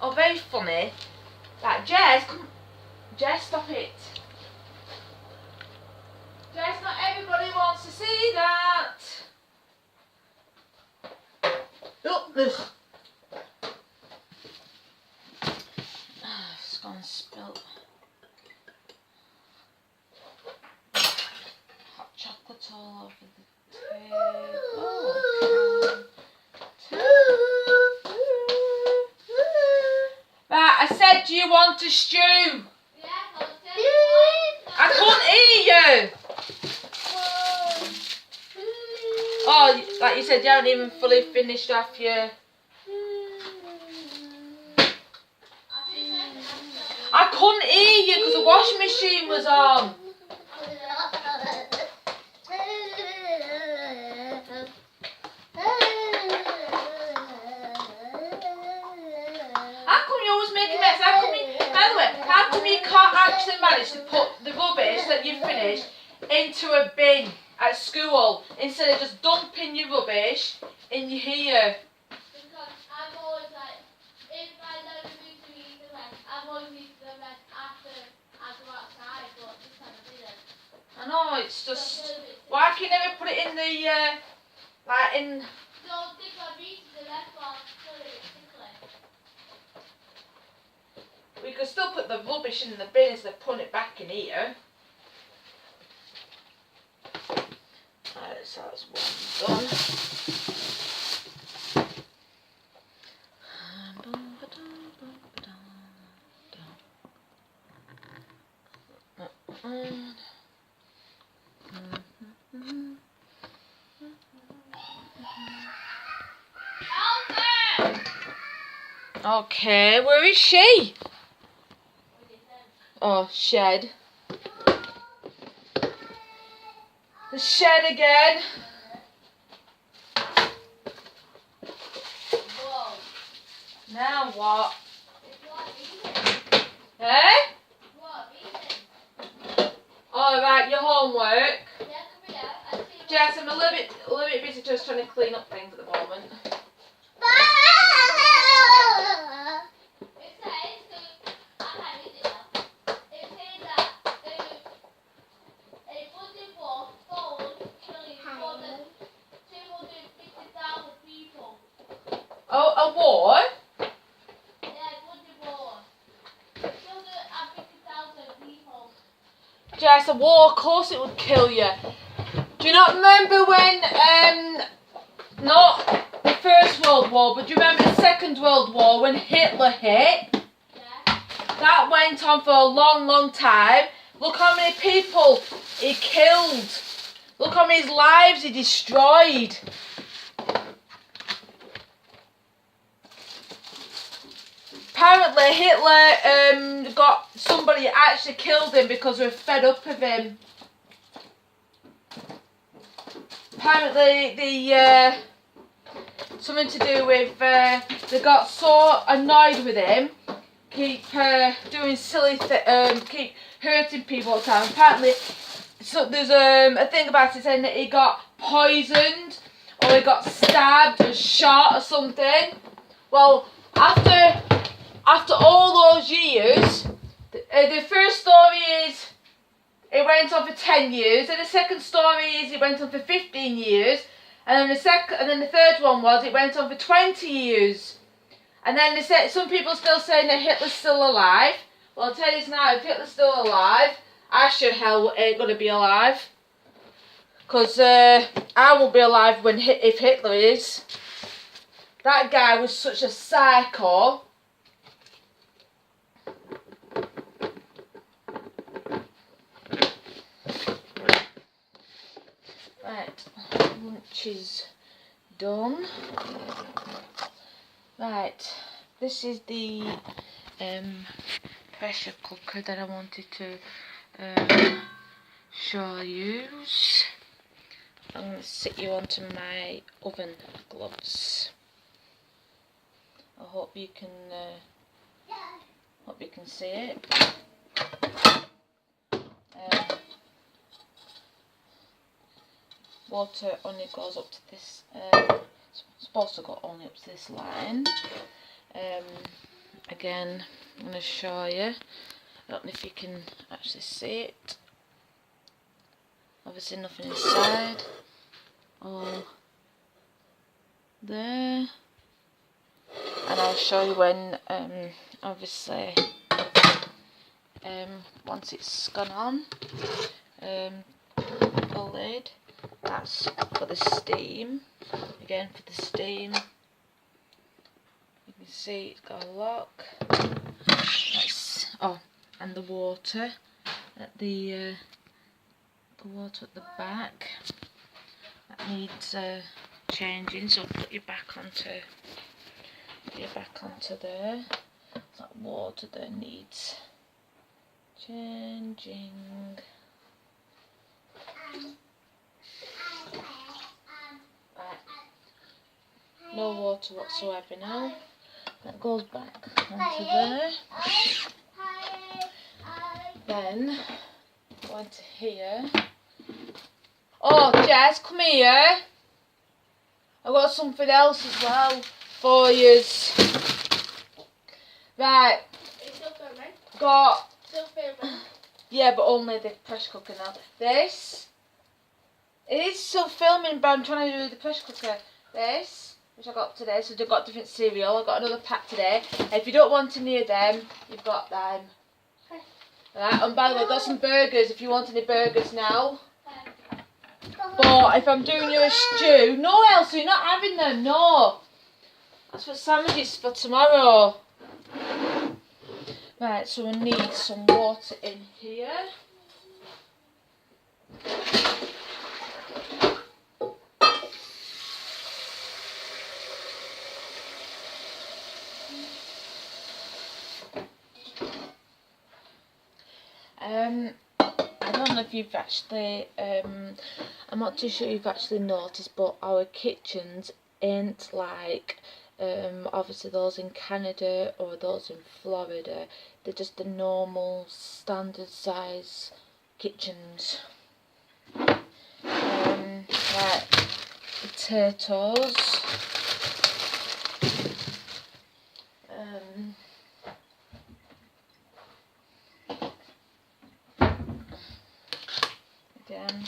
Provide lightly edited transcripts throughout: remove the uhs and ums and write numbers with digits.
are very funny. Like, Jess, come. Jess, stop it. Jess, not everybody wants to see that. Oh, ugh. It's gone spilt. Hot chocolate all over the Right, I said, do you want a stew? I couldn't hear you. Oh, like you said, you haven't even fully finished off your... I couldn't hear you because the washing machine was on. How come you always make a mess? How come you, by the way, how come you can't actually manage to put the rubbish that you've finished into a bin at school instead of just dumping your rubbish in your here? Because I've always like, if I don't need to eat the rest, I've always eaten the rest after I go outside, but this time I didn't. I know, it's just, why can you never put it in the, like in... Don't think I've eaten the rest while I'm still tickling. We could still put the rubbish in the bin instead of putting it back in here. Right, so that's one done. Okay, where is she? Oh, shed. The shed again. Whoa. Now what? It's not eating. Eh? What, eating? Alright, your homework. Yeah, come here. I see. Jess, I'm a little bit busy just trying to clean up things at the moment. It says, I can't read it now. It says that a budget war sold killing more than 250,000 people. Oh, a war? Yeah, budget war. 250,000 people. Jess, a war, of course it would kill you. Do you not remember when, not the First World War, but do you remember the Second World War when Hitler hit? Yeah. That went on for a long, long time. Look how many people he killed. Look how many lives he destroyed. Apparently Hitler got somebody that actually killed him because they were fed up of him. Apparently the something to do with they got so annoyed with him, keep doing silly keep hurting people all the time. Apparently, so there's a thing about it saying that he got poisoned or he got stabbed or shot or something. Well, after all those years, the first story is it went on for 10 years, and the second story is it went on for 15 years, and then the third one was it went on for 20 years. And then they said some people are still saying that Hitler's still alive. Well, I'll tell you this now, if Hitler's still alive, I sure hell ain't gonna be alive. Because I won't be alive if Hitler is. That guy was such a psycho. Right, lunch is done. Right, this is the pressure cooker that I wanted to show you. I'm going to sit you onto my oven gloves. I hope you can see it. Water only goes up to this. It's supposed to go only up to this line. again, I'm going to show you. I don't know if you can actually see it. Obviously nothing inside. All there. And I'll show you when, obviously, once it's gone on, the lid, that's for the steam. Again, for the steam, you can see it's got a lock. Oh, and the water at the water at the back that needs changing. So put your back onto there. That water there needs changing. Right. No water whatsoever now. That goes back onto there. Then go into here. Oh, Jess, come here. I've got something else as well for yous. Right. It's still filming. Got. Still filming. Yeah, but only the pressure cooker now. This. It is still filming, but I'm trying to do the pressure cooker. This, which I got today, so they've got different cereal. I got another pack today. If you don't want any of them, you've got them. Right, and by the way, I've got some burgers if you want any burgers now. But if I'm doing you a stew, no, Elsie, you're not having them, no. That's for sandwiches for tomorrow. Right, so we need some water in here. I don't know if you've actually, I'm not too sure you've actually noticed, but our kitchens ain't like, obviously those in Canada or those in Florida. They're just the normal standard size kitchens. Right, potatoes. Again.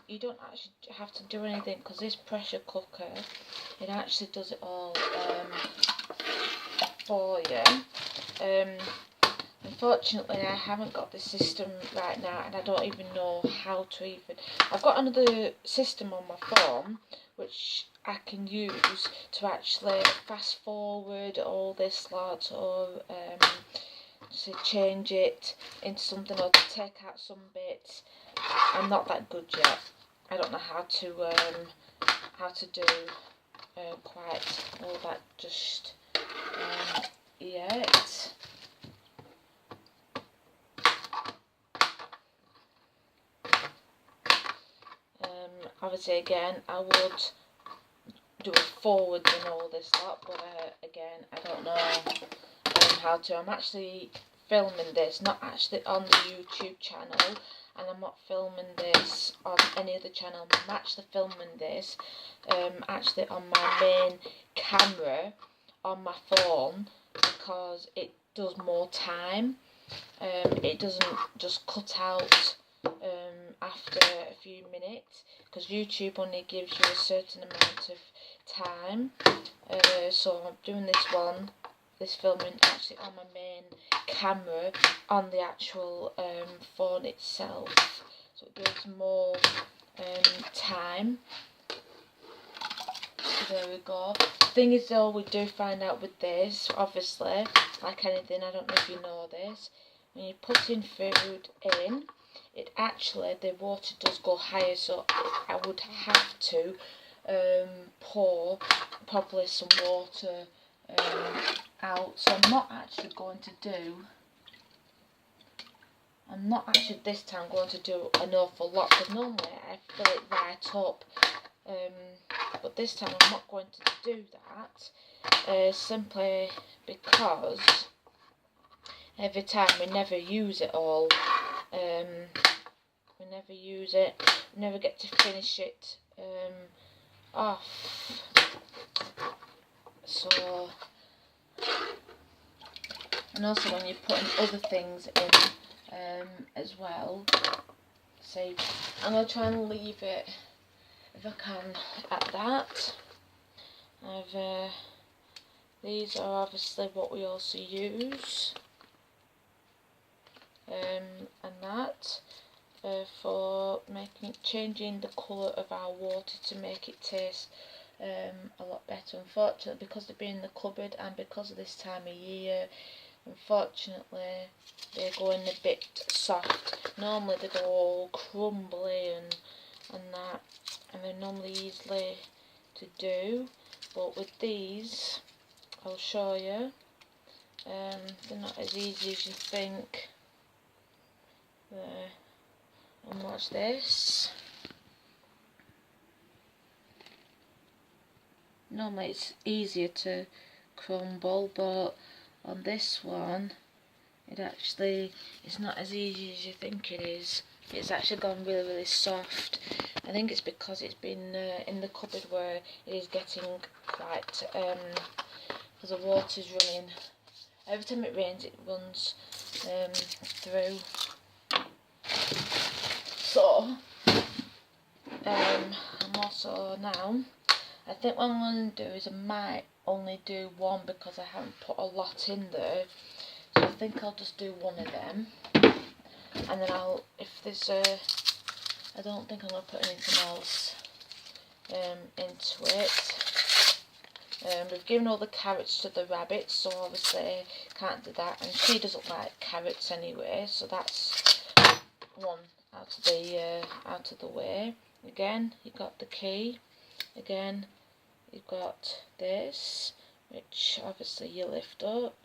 You don't actually have to do anything, because this pressure cooker, it actually does it all for you. Unfortunately, I haven't got the system right now, and I don't even know how to even. I've got another system on my phone which I can use to actually fast forward all this lot, or to change it into something, or to take out some bits. I'm not that good yet. I don't know how to do quite all that just yet. Obviously, again, I would do a forward and all this lot, but again, I don't know how to. I'm actually filming this, not actually on the YouTube channel, and I'm not filming this on any other channel. I'm actually filming this actually on my main camera on my phone, because it does more time. It doesn't just cut out after a few minutes, because YouTube only gives you a certain amount of time. So I'm doing this filming actually on my main camera on the actual phone itself, so it gives more time. So there we go. The thing is though, we do find out with this, obviously, like anything, I don't know if you know this, when you're putting food in, it actually, the water does go higher, so I would have to pour probably some water out, so I'm not actually this time going to do an awful lot, because normally I fill it right up, but this time I'm not going to do that, simply because every time we never use it all. We never use it, we never get to finish it off. So, and also when you're putting other things in as well, say, I'm going to try and leave it, if I can, at that. These are obviously what we also use, and that. For changing the colour of our water to make it taste a lot better. Unfortunately, because they've been in the cupboard and because of this time of year, unfortunately they're going a bit soft. Normally they go all crumbly and that, and they're normally easily to do, but with these, I'll show you, they're not as easy as you think. There. And watch this. Normally it's easier to crumble, but on this one it's not as easy as you think it is. It's actually gone really, really soft. I think it's because it's been in the cupboard where it is getting quite, because the water's running. Every time it rains it runs through. So, I'm also now, I think what I'm going to do is I might only do one because I haven't put a lot in there. So I think I'll just do one of them. And then if there's I don't think I'm going to put anything else into it. We've given all the carrots to the rabbit, so obviously can't do that. And she doesn't like carrots anyway, so that's one out of the way. Again, you've got the key. Again, you've got this, which obviously you lift up,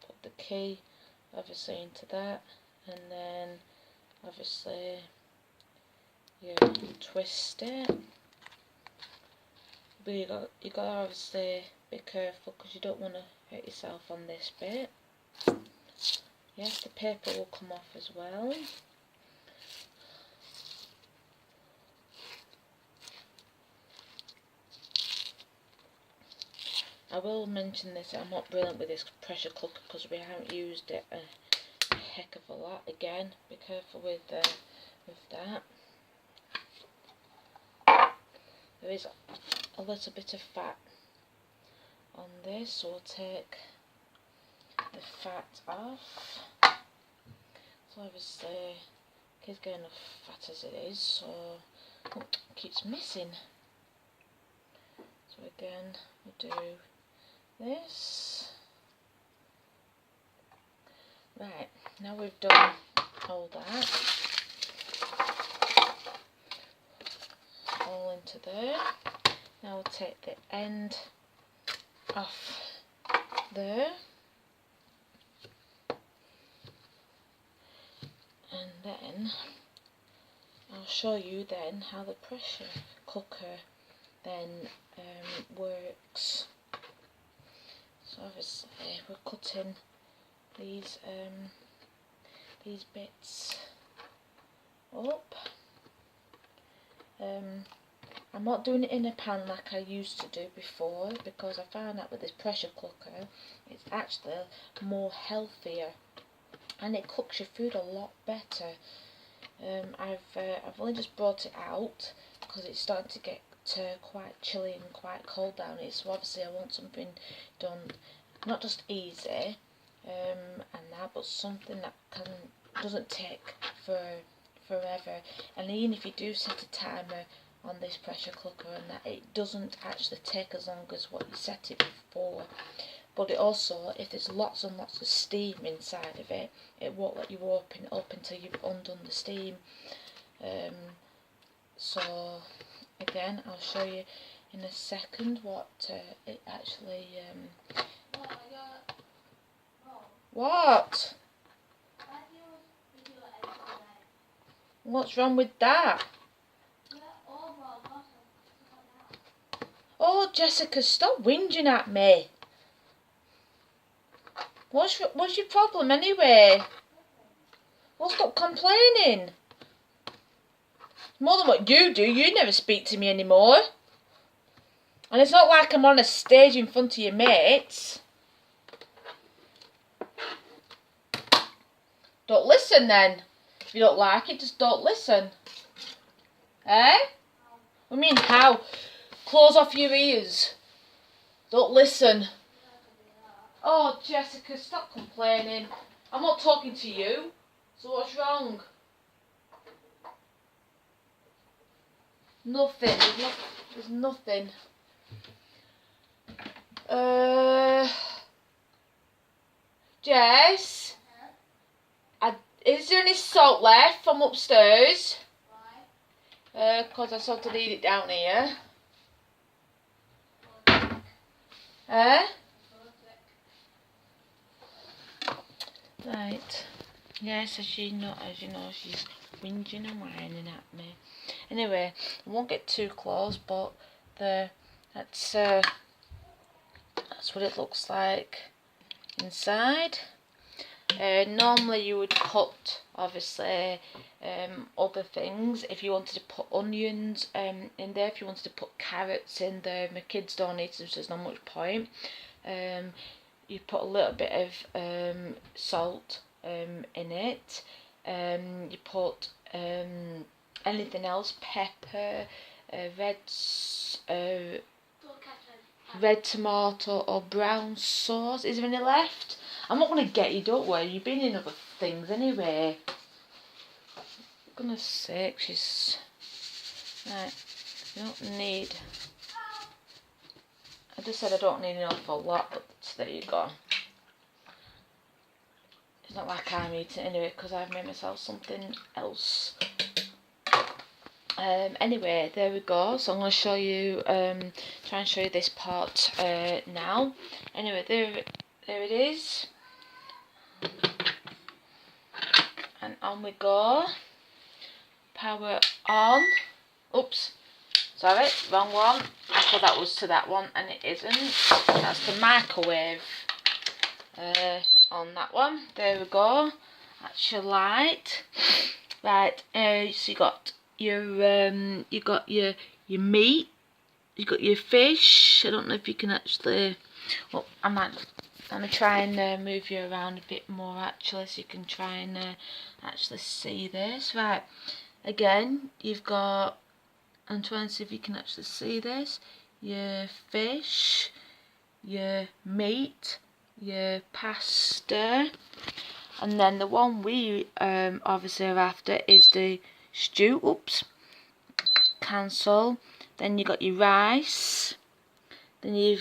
put the key obviously into that, and then obviously you twist it. But you got to obviously be careful because you don't want to hurt yourself on this bit. Yes, the paper will come off as well. I will mention this, I'm not brilliant with this pressure cooker because we haven't used it a heck of a lot. Again, be careful with that. There is a little bit of fat on this, so we'll take the fat off. So obviously kids get enough fat as it is, so it keeps missing. So again, we do this. Right, now we've done all that, all into there. Now we'll take the end off there, and then I'll show you then how the pressure cooker then works. So obviously we're cutting these bits up. I'm not doing it in a pan like I used to do before, because I found out with this pressure cooker it's actually more healthier and it cooks your food a lot better. I've only just brought it out because it's starting to get quite chilly and quite cold down here, so obviously I want something done not just easy and that, but something that doesn't take forever. And even if you do set a timer on this pressure cooker and that, it doesn't actually take as long as what you set it before. But it also, if there's lots and lots of steam inside of it, it won't let you open it up until you've undone the steam. So again, I'll show you in a second what it actually Oh, you're... Oh. What? Why do you video editing like... What's wrong with that? Yeah, over, bottom. Like that. Oh, Jessica, stop whinging at me. What's your problem anyway? Well, stop complaining. More than what you do. You never speak to me anymore. And it's not like I'm on a stage in front of your mates. Don't listen then. If you don't like it, just don't listen. Eh? I mean, how? Close off your ears. Don't listen. Oh, Jessica, stop complaining. I'm not talking to you. So what's wrong? Nothing. There's nothing. Jess? Is there any salt left from upstairs? Why? Because I sort of need it down here. Eh? Right. Yes, as you know, she's whinging and whining at me. Anyway, I won't get too close, but that's what it looks like inside. Normally you would put, obviously, other things. If you wanted to put onions in there, if you wanted to put carrots in there, my kids don't eat them, so there's not much point. You put a little bit of salt in it. You put anything else, pepper, red tomato or brown sauce. Is there any left? I'm not going to get you, don't worry. You've been in other things anyway. For goodness sake, she's... Right, you don't need... I just said I don't need an awful lot, but there you go. It's not like I'm eating it anyway, because I've made myself something else. Anyway, there we go. So I'm going to show you, try and show you this part now. Anyway, there it is. And on we go. Power on. Oops. Sorry, wrong one. I thought that was to that one, and it isn't. That's the microwave on that one. There we go. That's your light. Right. So you got your meat. You got your fish. I don't know if you can actually. Well, I'm gonna try and move you around a bit more actually, so you can try and actually see this. Right. Again, you've got. I'm trying to see if you can actually see this. Your fish, your meat, your pasta, and then the one we obviously are after is the stew. Oops, cancel. Then you got your rice. Then you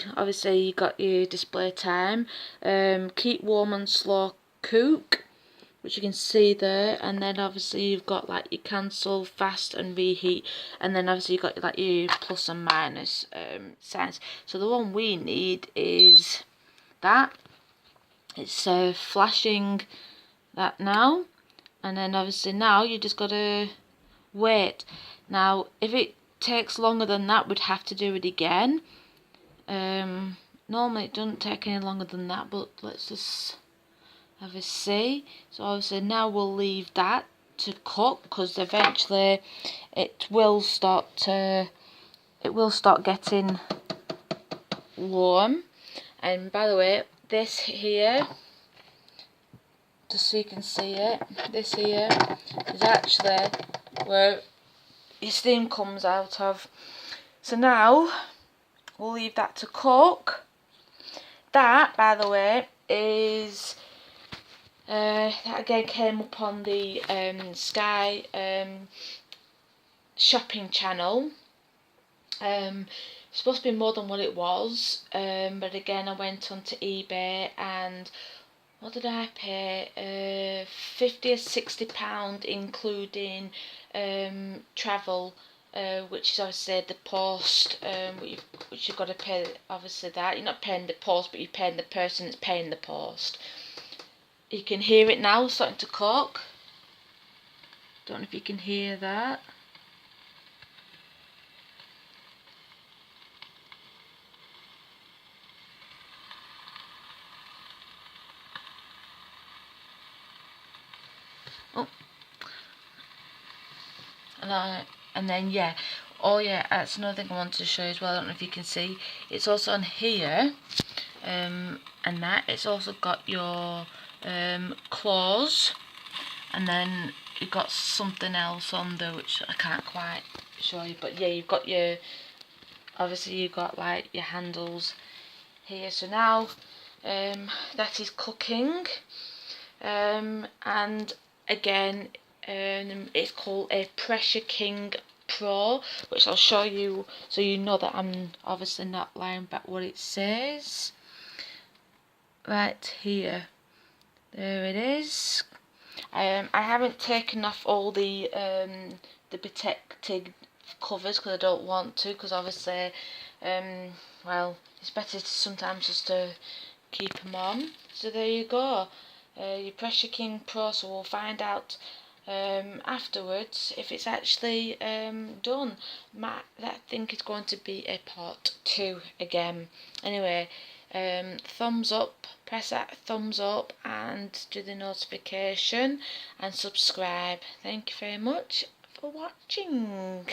got your display time. Keep warm and slow cook, which you can see there, and then obviously you've got like your cancel, fast and reheat, and then obviously you've got like your plus and minus signs. So the one we need is that. It's flashing that now, and then obviously now you just got to wait. Now if it takes longer than that, we'd have to do it again. Normally it doesn't take any longer than that, but let's just have a see. So obviously now we'll leave that to cook, because eventually it will start getting warm. And by the way, this here, just so you can see it, this here is actually where your steam comes out of. So now we'll leave that to cook. That, by the way, is that again came up on the Sky shopping channel. It's supposed to be more than what it was, but again I went onto eBay, and what did I pay? £50 or £60 including travel which is obviously the post, which you've got to pay, obviously that. You're not paying the post, but you're paying the person that's paying the post. You can hear it now starting to cook. Don't know if you can hear that. Oh. And then yeah, oh yeah, that's another thing I wanted to show you as well. I don't know if you can see, it's also on here, and that it's also got your claws, and then you've got something else on there which I can't quite show you, but yeah, you've got your, obviously you've got like your handles here. So now that is cooking, and again, it's called a Pressure King Pro, which I'll show you so you know that I'm obviously not lying about what it says. Right here, there it is. I haven't taken off all the protective covers because I don't want to, because obviously, well, it's better to sometimes just to keep them on. So there you go, your Pressure King Pro. So we'll find out afterwards if it's actually done. I think it's going to be a part 2 again. Anyway, thumbs up, press that thumbs up and do the notification and subscribe. Thank you very much for watching.